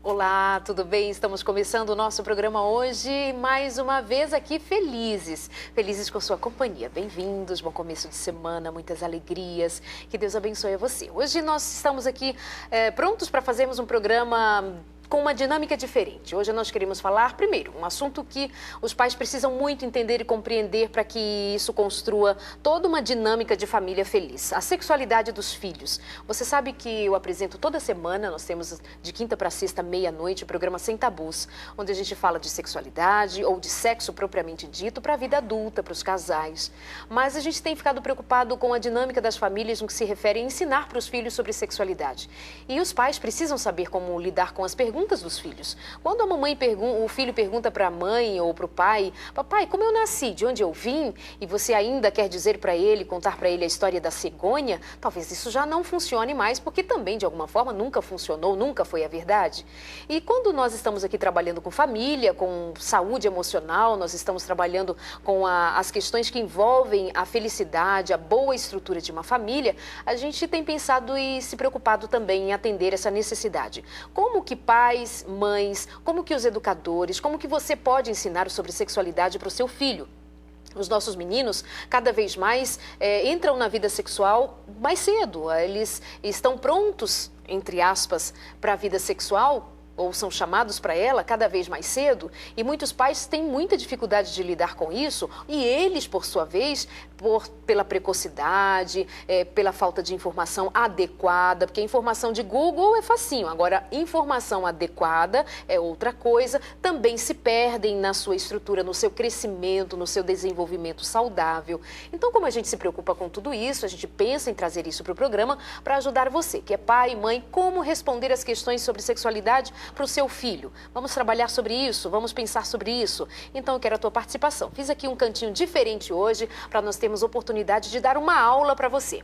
Olá, tudo bem? Estamos começando o nosso programa hoje, mais uma vez aqui felizes. Felizes com sua companhia. Bem-vindos, bom começo de semana, muitas alegrias. Que Deus abençoe a você. Hoje nós estamos aqui prontos para fazermos um programa com uma dinâmica diferente. Hoje nós queremos falar, primeiro, um assunto que os pais precisam muito entender e compreender para que isso construa toda uma dinâmica de família feliz. A sexualidade dos filhos. Você sabe que eu apresento toda semana, nós temos de quinta para sexta, meia-noite, o programa Sem Tabus, onde a gente fala de sexualidade ou de sexo propriamente dito para a vida adulta, para os casais. Mas a gente tem ficado preocupado com a dinâmica das famílias no que se refere a ensinar para os filhos sobre sexualidade. E os pais precisam saber como lidar com as perguntas dos filhos. Quando o filho pergunta para a mãe ou para o pai, papai, como eu nasci, de onde eu vim, e você ainda quer dizer para ele, contar para ele a história da cegonha, talvez isso já não funcione mais, porque também, de alguma forma, nunca funcionou, nunca foi a verdade. E quando nós estamos aqui trabalhando com família, com saúde emocional, nós estamos trabalhando com as questões que envolvem a felicidade, a boa estrutura de uma família, a gente tem pensado e se preocupado também em atender essa necessidade. Como que pais, mães, como que os educadores, como que você pode ensinar sobre sexualidade para o seu filho? Os nossos meninos, cada vez mais, entram na vida sexual mais cedo. Eles estão prontos, entre aspas, para a vida sexual, ou são chamados para ela cada vez mais cedo, e muitos pais têm muita dificuldade de lidar com isso, e eles, por sua vez, pela precocidade, pela falta de informação adequada, porque a informação de Google é facinho, agora informação adequada é outra coisa, também se perdem na sua estrutura, no seu crescimento, no seu desenvolvimento saudável. Então, como a gente se preocupa com tudo isso, a gente pensa em trazer isso para o programa para ajudar você, que é pai e mãe, como responder as questões sobre sexualidade para o seu filho. Vamos trabalhar sobre isso? Vamos pensar sobre isso? Então eu quero a tua participação. Fiz aqui um cantinho diferente hoje para nós termos oportunidade de dar uma aula para você.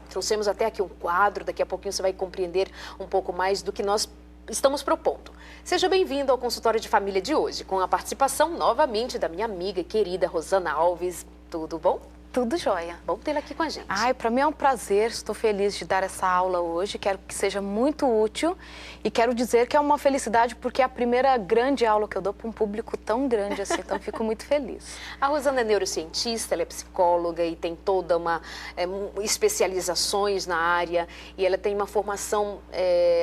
Trouxemos até aqui um quadro, daqui a pouquinho você vai compreender um pouco mais do que nós estamos propondo. Seja bem-vindo ao consultório de família de hoje, com a participação novamente da minha amiga e querida Rosana Alves. Tudo bom? Tudo jóia. Vamos tê-la aqui com a gente. Para mim é um prazer, estou feliz de dar essa aula hoje, quero que seja muito útil e quero dizer que é uma felicidade porque é a primeira grande aula que eu dou para um público tão grande assim, então fico muito feliz. A Rosana é neurocientista, ela é psicóloga e tem toda uma especializações na área e ela tem uma formação,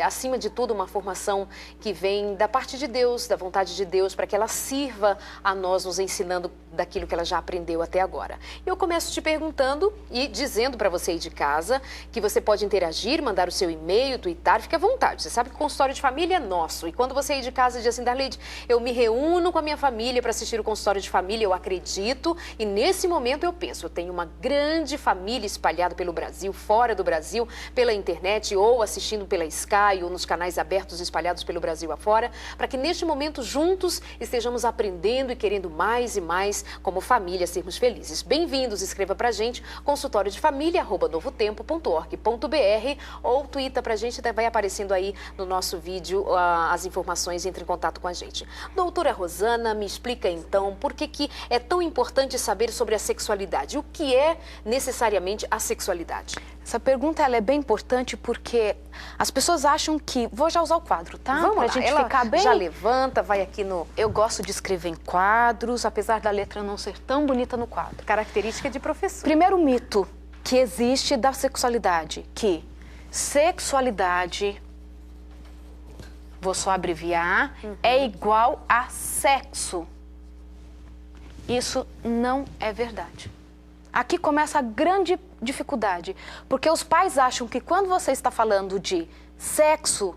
acima de tudo, uma formação que vem da parte de Deus, da vontade de Deus, para que ela sirva a nós, nos ensinando daquilo que ela já aprendeu até agora. Eu começo te perguntando e dizendo para você aí de casa que você pode interagir, mandar o seu e-mail, twittar, fique à vontade. Você sabe que o consultório de família é nosso. E quando você aí de casa diz assim, Darleide, eu me reúno com a minha família para assistir o consultório de família, eu acredito. E nesse momento eu penso, eu tenho uma grande família espalhada pelo Brasil, fora do Brasil, pela internet ou assistindo pela Sky ou nos canais abertos espalhados pelo Brasil afora, para que neste momento juntos estejamos aprendendo e querendo mais e mais como família sermos felizes. Bem-vindos, escreva pra gente, consultório de família, @novotempo.org.br ou twitta pra gente, vai aparecendo aí no nosso vídeo as informações, entre em contato com a gente. Doutora Rosana, me explica então por que é tão importante saber sobre a sexualidade? O que é necessariamente a sexualidade? Essa pergunta ela é bem importante porque as pessoas acham que... Vou já usar o quadro, tá? Vamos pra lá, gente ela ficar bem... já levanta, vai aqui no... Eu gosto de escrever em quadros, apesar da letra não ser tão bonita no quadro. Característica de professor. Primeiro mito que existe da sexualidade, que sexualidade, vou só abreviar, é igual a sexo. Isso não é verdade. Aqui começa a grande dificuldade, porque os pais acham que quando você está falando de sexo,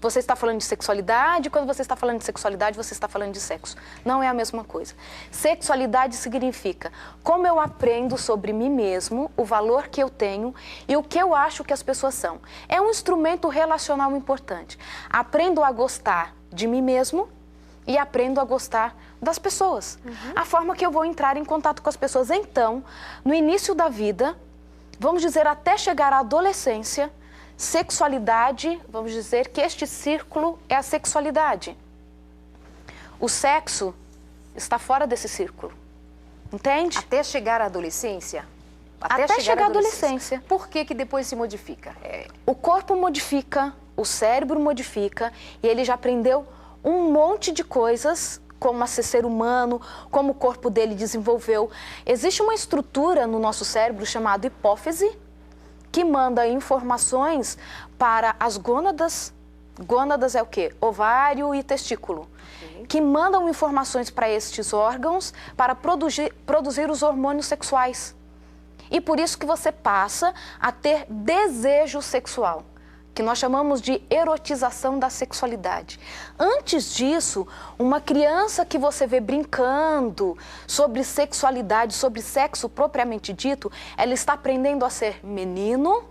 você está falando de sexualidade, quando você está falando de sexualidade, você está falando de sexo. Não é a mesma coisa. Sexualidade significa como eu aprendo sobre mim mesmo, o valor que eu tenho e o que eu acho que as pessoas são. É um instrumento relacional importante. Aprendo a gostar de mim mesmo e aprendo a gostar das pessoas. A forma que eu vou entrar em contato com as pessoas. Então, no início da vida, vamos dizer até chegar à adolescência, sexualidade, vamos dizer que este círculo é a sexualidade. O sexo está fora desse círculo, entende? Até chegar à adolescência? Até chegar à adolescência. Por que que depois se modifica? O corpo modifica, o cérebro modifica e ele já aprendeu um monte de coisas, como ser humano, como o corpo dele desenvolveu. Existe uma estrutura no nosso cérebro chamada hipófise, que manda informações para as gônadas. Gônadas é o quê? Ovário e testículo. Que mandam informações para estes órgãos para produzir os hormônios sexuais. E por isso que você passa a ter desejo sexual, que nós chamamos de erotização da sexualidade. Antes disso, uma criança que você vê brincando sobre sexualidade, sobre sexo propriamente dito, ela está aprendendo a ser menino,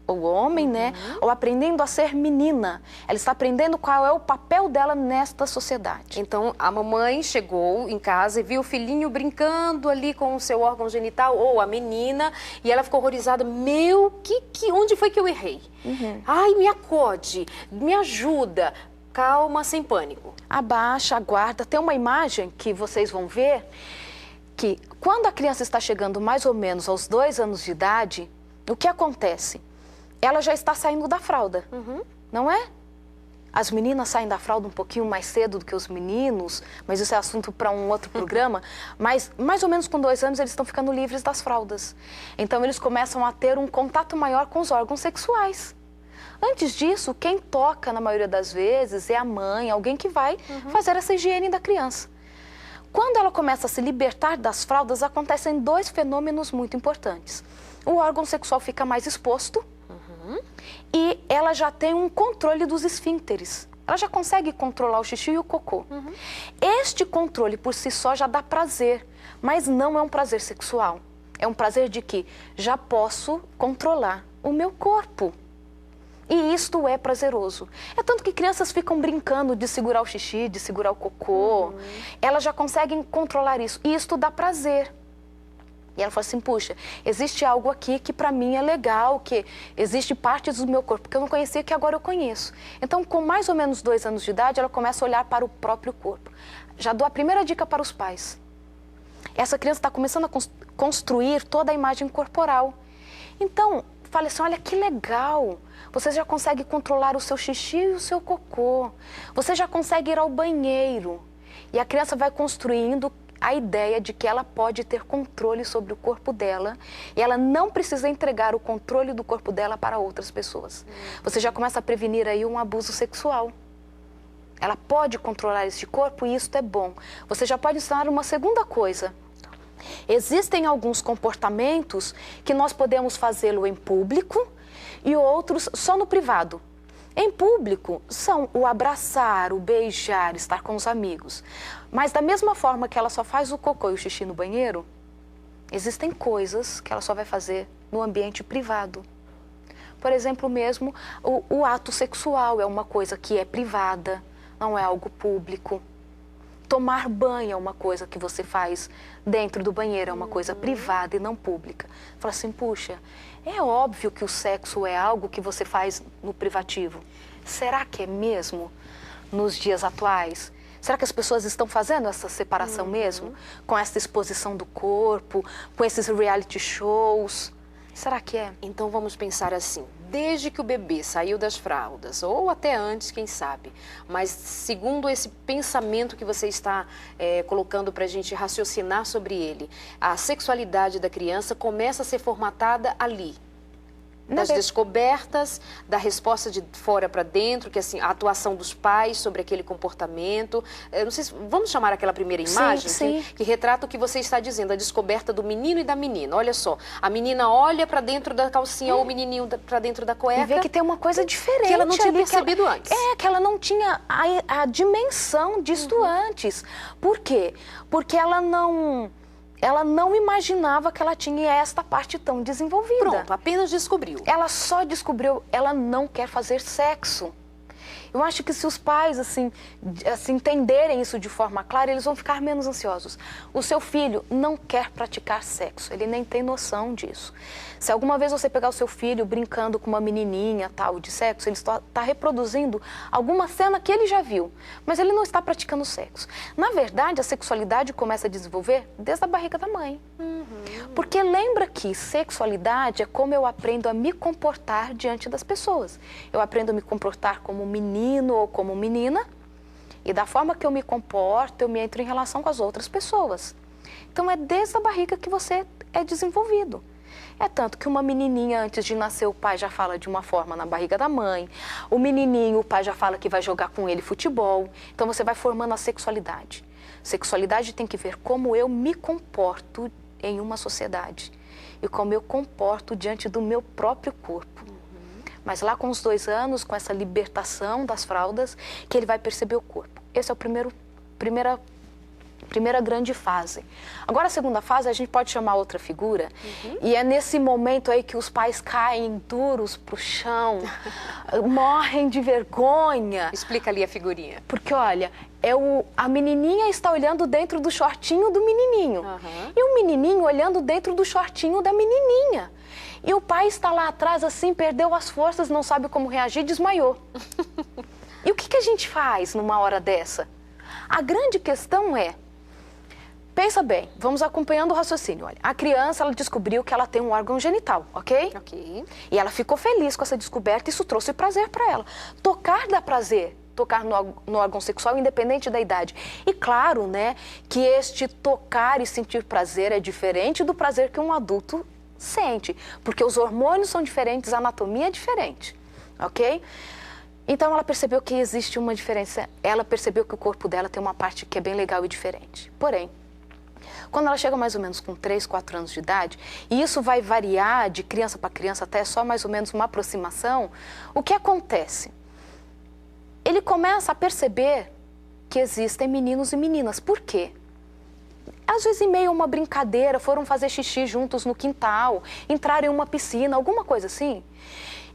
ou homem, né? Ou aprendendo a ser menina. Ela está aprendendo qual é o papel dela nesta sociedade. Então, a mamãe chegou em casa e viu o filhinho brincando ali com o seu órgão genital, ou a menina, e ela ficou horrorizada. Onde foi que eu errei? Ai, me acode, me ajuda. Calma, sem pânico. Abaixa, aguarda. Tem uma imagem que vocês vão ver, que quando a criança está chegando mais ou menos aos 2 anos de idade, o que acontece? Ela já está saindo da fralda, não é? As meninas saem da fralda um pouquinho mais cedo do que os meninos, mas isso é assunto para um outro programa. Mas mais ou menos com 2 anos eles estão ficando livres das fraldas. Então eles começam a ter um contato maior com os órgãos sexuais. Antes disso, quem toca na maioria das vezes é a mãe, alguém que vai fazer essa higiene da criança. Quando ela começa a se libertar das fraldas, acontecem 2 fenômenos muito importantes. O órgão sexual fica mais exposto, e ela já tem um controle dos esfíncteres. Ela já consegue controlar o xixi e o cocô. Este controle por si só já dá prazer, mas não é um prazer sexual. É um prazer de que já posso controlar o meu corpo. E isto é prazeroso. É tanto que crianças ficam brincando de segurar o xixi, de segurar o cocô. Elas já conseguem controlar isso. E isto dá prazer. E ela fala assim, puxa, existe algo aqui que para mim é legal, que existe partes do meu corpo que eu não conhecia, que agora eu conheço. Então, com mais ou menos 2 anos de idade, ela começa a olhar para o próprio corpo. Já dou a primeira dica para os pais. Essa criança está começando a construir toda a imagem corporal. Então, fale assim, olha que legal, você já consegue controlar o seu xixi e o seu cocô. Você já consegue ir ao banheiro. E a criança vai construindo a ideia de que ela pode ter controle sobre o corpo dela e ela não precisa entregar o controle do corpo dela para outras pessoas. Você já começa a prevenir aí um abuso sexual. Ela pode controlar este corpo e isso é bom. Você já pode ensinar uma segunda coisa. Existem alguns comportamentos que nós podemos fazê-lo em público e outros só no privado. Em público, são o abraçar, o beijar, estar com os amigos. Mas da mesma forma que ela só faz o cocô e o xixi no banheiro, existem coisas que ela só vai fazer no ambiente privado. Por exemplo, mesmo o ato sexual é uma coisa que é privada, não é algo público. Tomar banho é uma coisa que você faz dentro do banheiro, é uma coisa privada e não pública. Fala assim, puxa, é óbvio que o sexo é algo que você faz no privativo. Será que é mesmo nos dias atuais? Será que as pessoas estão fazendo essa separação mesmo? Com essa exposição do corpo, com esses reality shows? Será que é? Então vamos pensar assim, desde que o bebê saiu das fraldas, ou até antes, quem sabe, mas segundo esse pensamento que você está colocando para a gente raciocinar sobre ele, a sexualidade da criança começa a ser formatada ali. Das descobertas, da resposta de fora para dentro, que assim, a atuação dos pais sobre aquele comportamento. Eu não sei se, vamos chamar aquela primeira imagem que retrata o que você está dizendo, a descoberta do menino e da menina. Olha só, a menina olha para dentro da calcinha ou o menininho para dentro da cueca. E vê que tem uma coisa diferente. Que ela não tinha ali, percebido antes. Que ela não tinha a dimensão disto antes. Por quê? Porque ela não imaginava que ela tinha esta parte tão desenvolvida. Pronto, apenas descobriu. Ela só descobriu, ela não quer fazer sexo. Eu acho que se os pais, assim, entenderem isso de forma clara, eles vão ficar menos ansiosos. O seu filho não quer praticar sexo, ele nem tem noção disso. Se alguma vez você pegar o seu filho brincando com uma menininha, tal, de sexo, ele está reproduzindo alguma cena que ele já viu, mas ele não está praticando sexo. Na verdade, a sexualidade começa a desenvolver desde a barriga da mãe. Porque lembra que sexualidade é como eu aprendo a me comportar diante das pessoas. Eu aprendo a me comportar como menino ou como menina, e da forma que eu me comporto, eu me entro em relação com as outras pessoas. Então é desde a barriga que você é desenvolvido. É tanto que uma menininha, antes de nascer, o pai já fala de uma forma na barriga da mãe. O menininho, o pai já fala que vai jogar com ele futebol. Então você vai formando a sexualidade. Sexualidade tem que ver como eu me comporto em uma sociedade. E como eu comporto diante do meu próprio corpo. Mas lá com os 2 anos, com essa libertação das fraldas, que ele vai perceber o corpo. Esse é o primeira grande fase. Agora, a segunda fase, a gente pode chamar outra figura, e é nesse momento aí que os pais caem duros pro chão, morrem de vergonha. Explica ali a figurinha. Porque, olha, a menininha está olhando dentro do shortinho do menininho, e o menininho olhando dentro do shortinho da menininha. E o pai está lá atrás, assim, perdeu as forças, não sabe como reagir, desmaiou. E o que a gente faz numa hora dessa? A grande questão é, pensa bem, vamos acompanhando o raciocínio. Olha, a criança, ela descobriu que ela tem um órgão genital, ok? Ok. E ela ficou feliz com essa descoberta, isso trouxe prazer para ela. Tocar dá prazer, tocar no órgão sexual, independente da idade. E claro, né, que este tocar e sentir prazer é diferente do prazer que um adulto sente, porque os hormônios são diferentes, a anatomia é diferente, ok? Então ela percebeu que existe uma diferença, ela percebeu que o corpo dela tem uma parte que é bem legal e diferente. Porém, quando ela chega mais ou menos com 3, 4 anos de idade, e isso vai variar de criança para criança até só mais ou menos uma aproximação, o que acontece? Ele começa a perceber que existem meninos e meninas. Por quê? Às vezes, em meio a uma brincadeira, foram fazer xixi juntos no quintal, entraram em uma piscina, alguma coisa assim.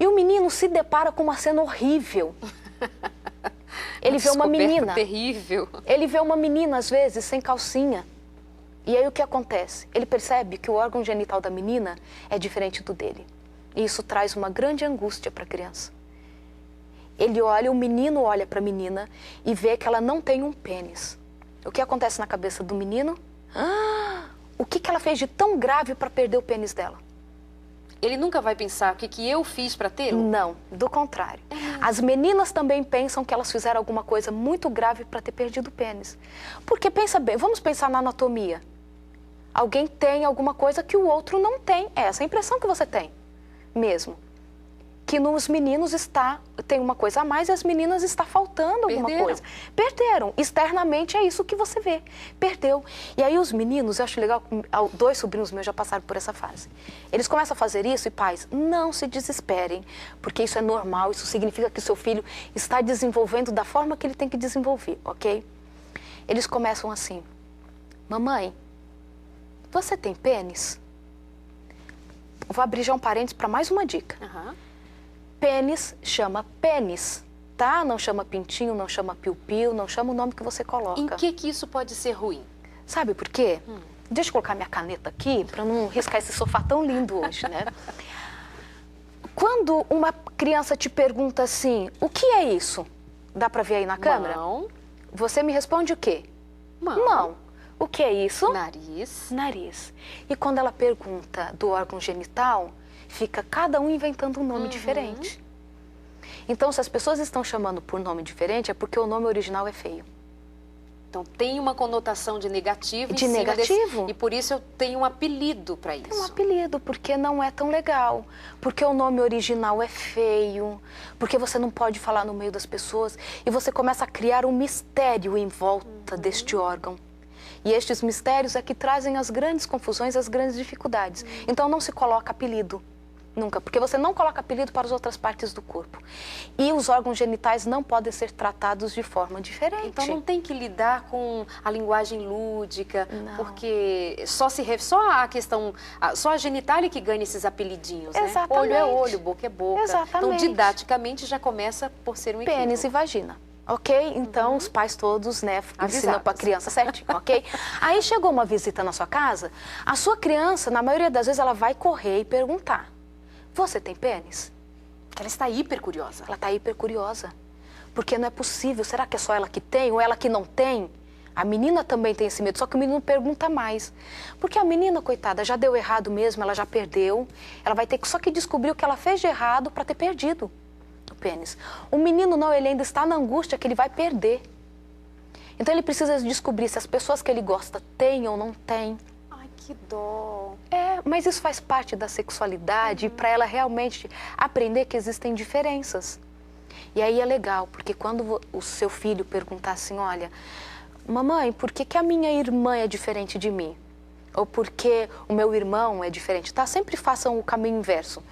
E o menino se depara com uma cena horrível. Ele vê uma menina. Terrível. Ele vê uma menina, às vezes, sem calcinha. E aí o que acontece? Ele percebe que o órgão genital da menina é diferente do dele. E isso traz uma grande angústia para a criança. Ele olha, o menino olha para a menina e vê que ela não tem um pênis. O que acontece na cabeça do menino? O que ela fez de tão grave para perder o pênis dela? Ele nunca vai pensar o que eu fiz para tê-lo? Não, do contrário. As meninas também pensam que elas fizeram alguma coisa muito grave para ter perdido o pênis. Porque pensa bem, vamos pensar na anatomia. Alguém tem alguma coisa que o outro não tem. É essa a impressão que você tem mesmo. Que nos meninos tem uma coisa a mais e as meninas está faltando alguma coisa. Perderam. Externamente é isso que você vê. Perdeu. E aí os meninos, eu acho legal, 2 sobrinhos meus já passaram por essa fase. Eles começam a fazer isso e pais, não se desesperem, porque isso é normal, isso significa que o seu filho está desenvolvendo da forma que ele tem que desenvolver, ok? Eles começam assim, mamãe, você tem pênis? Vou abrir já um parênteses para mais uma dica. Pênis chama pênis, tá? Não chama pintinho, não chama piu-piu, não chama o nome que você coloca. Em que isso pode ser ruim? Sabe por quê? Deixa eu colocar minha caneta aqui para não riscar esse sofá tão lindo hoje, né? Quando uma criança te pergunta assim, o que é isso? Dá para ver aí na câmera? Mão. Você me responde o quê? Mão. Mão. O que é isso? Nariz. Nariz. E quando ela pergunta do órgão genital, fica cada um inventando um nome diferente. Então, se as pessoas estão chamando por nome diferente, é porque o nome original é feio. Então, tem uma conotação de negativo em De cima negativo. E por isso eu tenho um apelido para isso. É um apelido, porque não é tão legal. Porque o nome original é feio. Porque você não pode falar no meio das pessoas. E você começa a criar um mistério em volta deste órgão. E estes mistérios é que trazem as grandes confusões, as grandes dificuldades. Então, não se coloca apelido. Nunca, porque você não coloca apelido para as outras partes do corpo. E os órgãos genitais não podem ser tratados de forma diferente. Então não tem que lidar com a linguagem lúdica, Não. porque só a questão, só a genitália que ganha esses apelidinhos, né? Exatamente. Olho é olho, boca é boca. Exatamente. Então didaticamente já começa por ser um equívoco. Pênis e vagina. Ok? Então, os pais todos, né, ensinam para a criança certinho, ok? Aí chegou uma visita na sua casa, a sua criança, na maioria das vezes, ela vai correr e perguntar. Você tem pênis? Ela está hiper curiosa. Ela está hiper curiosa. Porque não é possível. Será que é só ela que tem ou ela que não tem? A menina também tem esse medo, só que o menino pergunta mais. Porque a menina, coitada, já deu errado mesmo, ela já perdeu. Ela vai ter só que descobrir o que ela fez de errado para ter perdido o pênis. O menino não, ele ainda está na angústia que ele vai perder. Então ele precisa descobrir se as pessoas que ele gosta têm ou não têm. Ai, que dó. Mas isso faz parte da sexualidade para ela realmente aprender que existem diferenças. E aí é legal, porque quando o seu filho perguntar assim, olha, mamãe, por que a minha irmã é diferente de mim? Ou por que o meu irmão é diferente? Tá? Sempre façam o caminho inverso.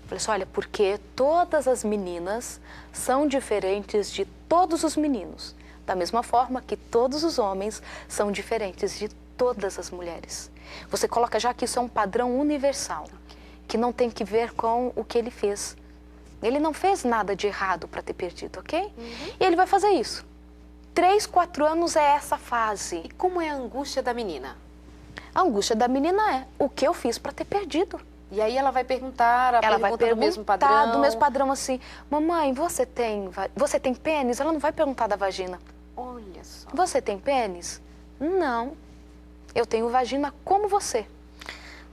Falei assim, olha, porque todas as meninas são diferentes de todos os meninos. Da mesma forma que todos os homens são diferentes de todas as mulheres. Você coloca já que isso é um padrão universal, que não tem que ver com o que ele fez. Ele não fez nada de errado para ter perdido, ok? E ele vai fazer isso. 3, 4 anos é essa fase. E como é a angústia da menina? A angústia da menina é o que eu fiz para ter perdido. E aí ela vai perguntar, ela vai perguntar do mesmo padrão. Do mesmo padrão assim, mamãe, você tem pênis? Ela não vai perguntar da vagina. Olha só. Você tem pênis? Não. Eu tenho vagina como você.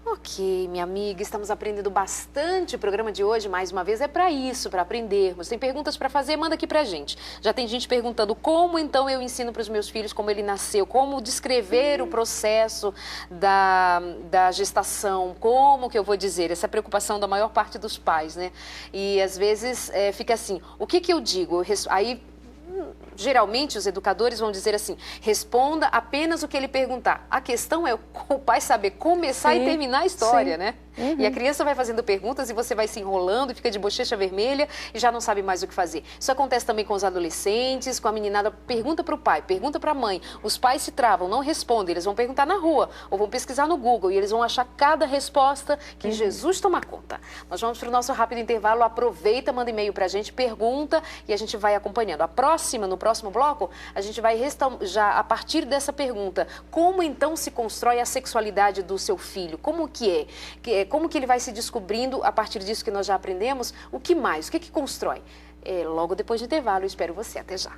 Ok, minha amiga, estamos aprendendo bastante. O programa de hoje, mais uma vez, é para isso, para aprendermos. Tem perguntas para fazer? Manda aqui pra gente. Já tem gente perguntando como, então, eu ensino para os meus filhos como ele nasceu, como descrever o processo da gestação, como que eu vou dizer, essa preocupação da maior parte dos pais, né? E, às vezes, fica assim, o que eu digo? Aí... Geralmente, os educadores vão dizer assim, responda apenas o que ele perguntar. A questão é o pai saber começar e terminar a história, né? E a criança vai fazendo perguntas e você vai se enrolando, fica de bochecha vermelha e já não sabe mais o que fazer. Isso acontece também com os adolescentes, com a meninada, pergunta para o pai, pergunta para a mãe. Os pais se travam, não respondem, eles vão perguntar na rua ou vão pesquisar no Google e eles vão achar cada resposta que Jesus toma conta. Nós vamos para o nosso rápido intervalo, aproveita, manda e-mail para a gente, pergunta e a gente vai acompanhando. No próximo bloco, a gente vai já a partir dessa pergunta, como então se constrói a sexualidade do seu filho? Como que é? Como que ele vai se descobrindo a partir disso que nós já aprendemos? O que mais? O que constrói? Logo depois do intervalo, eu espero você. Até já.